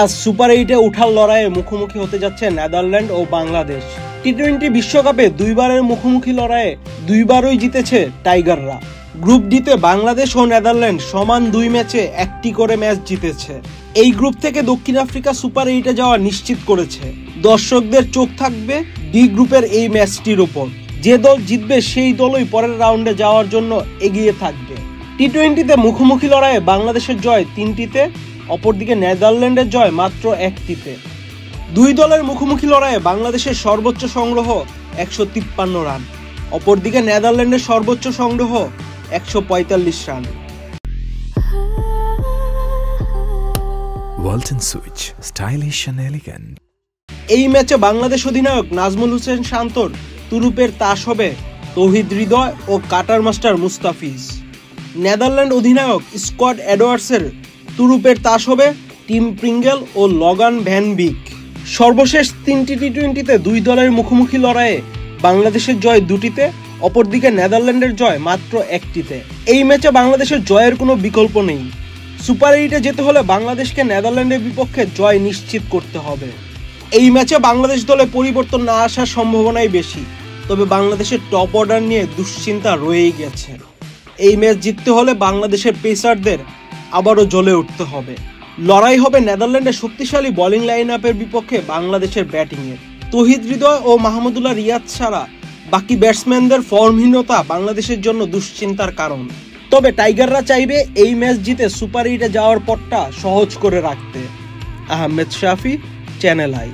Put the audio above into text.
আজ সুপার 8-এ ওঠার লড়াইয়ে মুখোমুখি হতে যাচ্ছে নেদারল্যান্ড ও বাংলাদেশ। টি-20 বিশ্বকাপে দুইবারের মুখোমুখি লড়াইয়ে দুইবারই জিতেছে টাইগাররা। গ্রুপ ডিতে বাংলাদেশ ও নেদারল্যান্ড সমান 2 ম্যাচে 1টি করে ম্যাচ জিতেছে। এই গ্রুপ থেকে দক্ষিণ আফ্রিকা সুপার 8-এ যাওয়া নিশ্চিত করেছে। দর্শকদের চোখ থাকবে ডি গ্রুপের এই ম্যাচটির উপর। যে দল জিতবে সেই দলই পরের রাউন্ডে যাওয়ার জন্য এগিয়ে থাকবে। টি-20তে মুখোমুখি লড়াইয়ে বাংলাদেশের জয় 3টিতে, অপরদিকে নেদারল্যান্ডের জয় মাত্র 1টিতে। দুই দলের মুখোমুখি লড়াইয়ে বাংলাদেশের সর্বোচ্চ সংগ্রহ 153 রান, অপরদিকে নেদারল্যান্ডের সর্বোচ্চ সংগ্রহ 145 রান। Walton switch, stylish and elegant. এই ম্যাচে বাংলাদেশ অধিনায়ক নাজমুল হোসেন শান্তর তুরুপের তাস হবে তৌহিদ হৃদয় ও কাটার মাস্টার মুস্তাফিজ। নেদারল্যান্ড অধিনায়ক স্কট এডওয়ার্ডসের তুরুপের তাস হবে টিম প্রিঙ্গেল ও লগান ভ্যান বিক। সর্বশেষ 3টি টি-20তে দুই দলের মুখোমুখি লড়াইয়ে বাংলাদেশের জয় 2টিতে, অপরদিকে নেদারল্যান্ডের জয় মাত্র 1টিতে। এই ম্যাচে বাংলাদেশের জয়ের কোনো বিকল্প নেই। সুপার 8-এ যেতে হলে বাংলাদেশকে নেদারল্যান্ডের বিপক্ষে জয় নিশ্চিত করতে হবে। এই ম্যাচে বাংলাদেশ দলে পরিবর্তন না আসার সম্ভাবনাই বেশি, তবে বাংলাদেশের টপ অর্ডার নিয়ে দুশ্চিন্তা রয়েই গেছে। এই ম্যাচ জিততে হলে বাংলাদেশের পেসারদের আবারও জ্বলে উঠতে হবে। লড়াই হবে নেদারল্যান্ডের শক্তিশালী বোলিং লাইন আপের বিপক্ষে বাংলাদেশের ব্যাটিংয়ের। তৌহিদ হৃদয় ও মাহমুদুল্লাহ রিয়াদ ছাড়া বাকি ব্যাটসম্যানদের ফর্মহীনতা বাংলাদেশের জন্য দুশ্চিন্তার কারণ। তবে টাইগাররা চাইবে এই ম্যাচ জিতে সুপার 8-এ যাওয়ার পথটা সহজ করে রাখতে। আহমেদ শাফি, চ্যানেল আই।